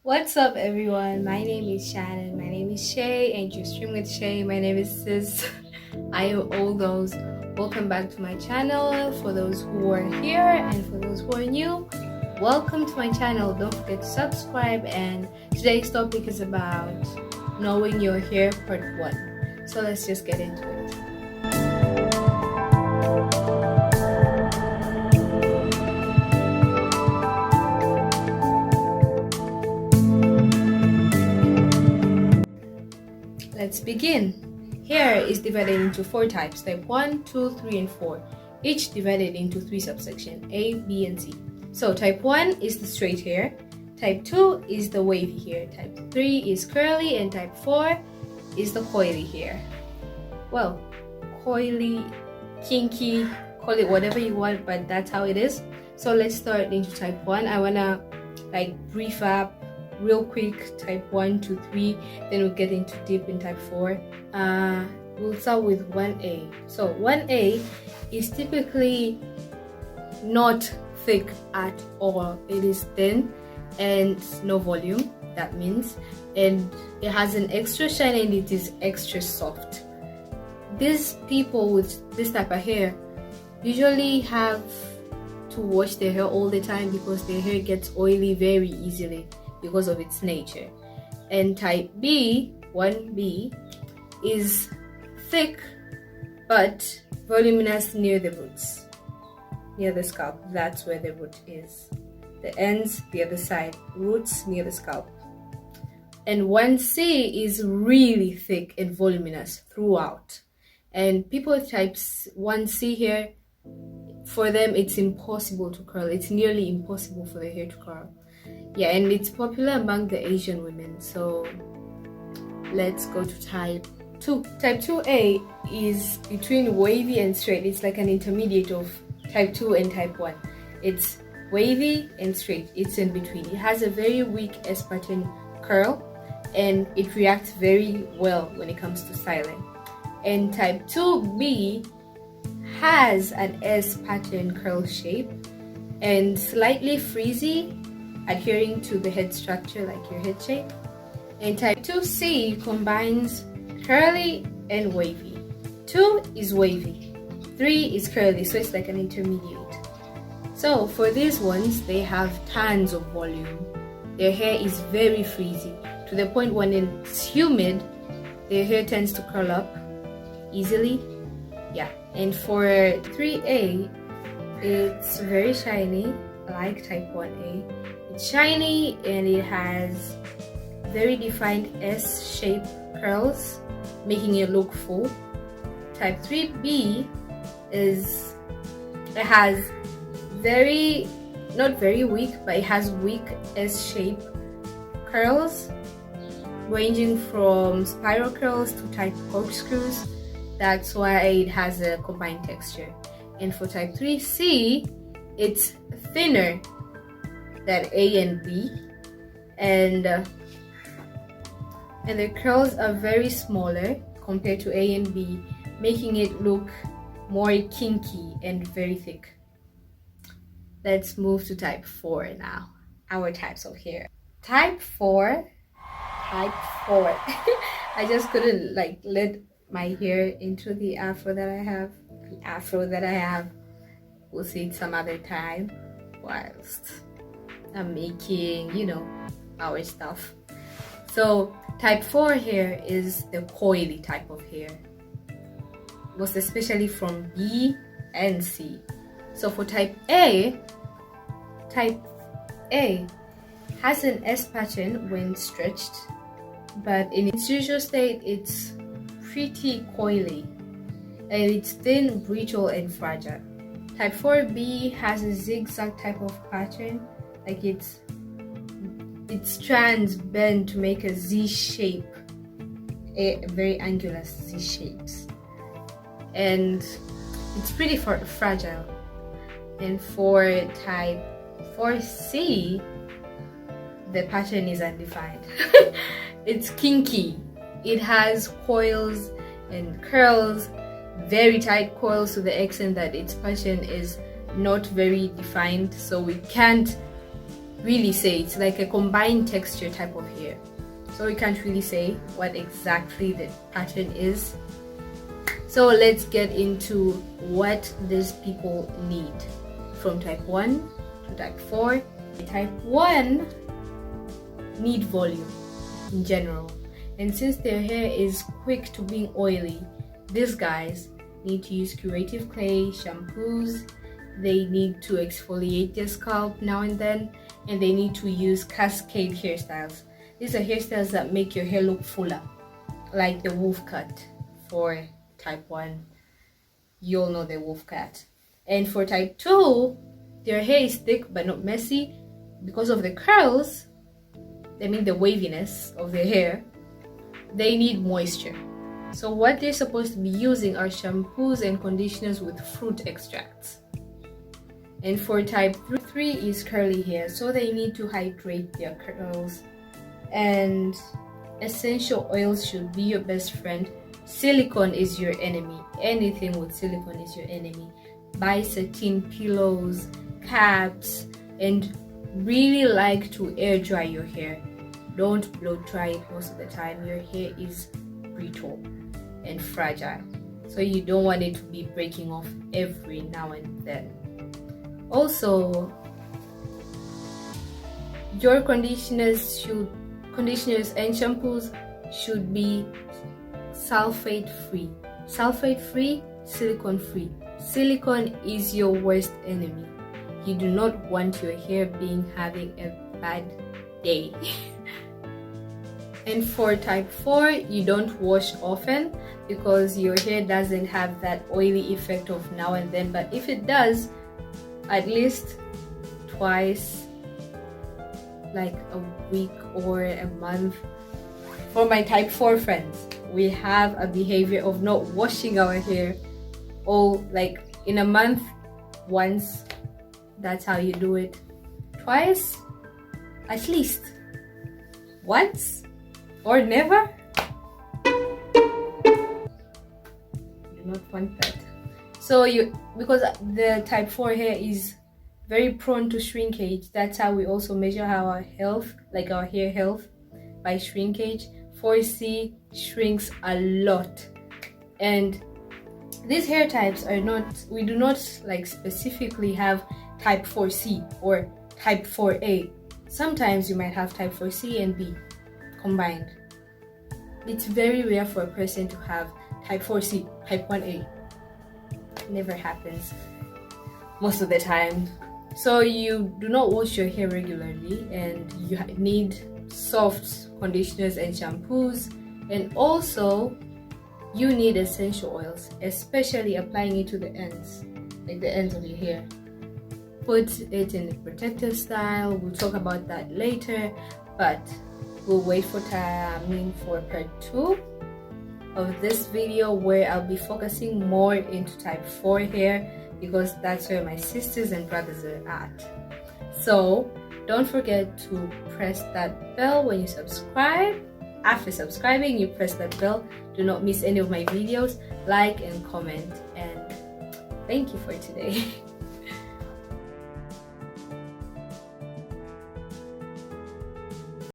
What's up, everyone? My name is Shannon. My name is Shae, and you're streaming with Shae. My name is Sis. I am all those. Welcome back to my channel. For those who are here and for those who are new, welcome to my channel. Don't forget to subscribe. And today's topic is about knowing your hair part 1. So let's just get into it. Let's begin. Hair is divided into 4 types, type 1, 2, 3, and 4, each divided into 3 subsections, A, B, and C. So type 1 is the straight hair, type 2 is the wavy hair, type 3 is curly, and type 4 is the coily hair. Well, coily, kinky, call it whatever you want, but that's how it is. So let's start into type 1. I wanna brief up real quick type 1 to 3, then we'll get into deep in type 4. We'll start with 1A. So 1A is typically not thick at all. It is thin and no volume, that means, and it has an extra shine and it is extra soft. These people with this type of hair usually have to wash their hair all the time because their hair gets oily very easily because of its nature. And type B, 1B, is thick but voluminous near the roots, near the scalp. That's where the root is. The ends, the other side, roots near the scalp. And 1C is really thick and voluminous throughout. And people with types 1C hair, for them it's impossible to curl. It's nearly impossible for the hair to curl. Yeah, and it's popular among the Asian women. So let's go to type 2. Type 2A is between wavy and straight. It's like an intermediate of type 2 and type 1. It's wavy and straight. It's in between. It has a very weak S pattern curl and it reacts very well when it comes to styling. And type 2B has an S pattern curl shape and slightly frizzy, adhering to the head structure like your head shape. And type 2C combines curly and wavy. 2 is wavy, 3 is curly, so it's like an intermediate. So for these ones, they have tons of volume. Their hair is very frizzy to the point when it's humid, their hair tends to curl up easily. Yeah, and for 3A, it's very shiny, like type 1A. It's shiny and it has very defined S-shaped curls, making it look full. Type 3B has not very weak, but it has weak S-shaped curls, ranging from spiral curls to type corkscrews. That's why it has a combined texture. And for type 3C, it's thinner than A and B, and the curls are very smaller compared to A and B, making it look more kinky and very thick. Let's move to type 4 now. Our types of hair. Type 4. I just couldn't let my hair into the afro that I have. We'll see it some other time whilst I'm making, our stuff. So type 4 hair is the coily type of hair, most especially from B and C. So for type A has an S pattern when stretched, but in its usual state it's pretty coily and it's thin, brittle, and fragile. Type 4B has a zigzag type of pattern, like its strands bend to make a Z shape, a very angular Z shapes, and it's pretty fragile. And for type 4C, the pattern is undefined. It's kinky. It has coils and curls, very tight coils, to the extent that its pattern is not very defined, so we can't really say. It's like a combined texture type of hair, so we can't really say what exactly the pattern is. So let's get into what these people need from type 1 to type 4. Type 1 need volume in general, and since their hair is quick to being oily, these guys need to use curative clay shampoos. They need to exfoliate their scalp now and then, and they need to use cascade hairstyles. These are hairstyles that make your hair look fuller, like the wolf cut. For type 1, you all know the wolf cut. And for type 2, their hair is thick but not messy. Because of the curls, I mean the waviness of their hair, they need moisture. So what they're supposed to be using are shampoos and conditioners with fruit extracts. And for type 3 is curly hair, so they need to hydrate their curls. And essential oils should be your best friend. Silicone is your enemy. Anything with silicone is your enemy. Buy satin pillows, caps, and really like to air dry your hair. Don't blow dry it most of the time. Your hair is brittle and fragile, so you don't want it to be breaking off every now and then. Also, your conditioners and shampoos should be sulfate free, silicone free. Silicone is your worst enemy. You do not want your hair having a bad day. And for type 4, you don't wash often because your hair doesn't have that oily effect of now and then, but if it does, at least twice, like a week or a month. For my type 4 friends, we have a behavior of not washing our hair like in a month once. That's how you do it. Twice, at least. Once or never. You do not want that. So because the type 4 hair is very prone to shrinkage, that's how we also measure our health, like our hair health, by shrinkage. 4C shrinks a lot, and these hair types are not, we do not like specifically have type 4C or type 4A. Sometimes you might have type 4C and B combined. It's very rare for a person to have type 4C, type 1A. Never happens most of the time. So you do not wash your hair regularly, and you need soft conditioners and shampoos, and also you need essential oils, especially applying it to the ends, like the ends of your hair. Put it in a protective style. We'll talk about that later, but we'll wait for part 2 of this video, where I'll be focusing more into type 4 hair, because that's where my sisters and brothers are at. So don't forget to press that bell when you subscribe. After subscribing, you press that bell. Do not miss any of my videos. Like and comment, and thank you for today.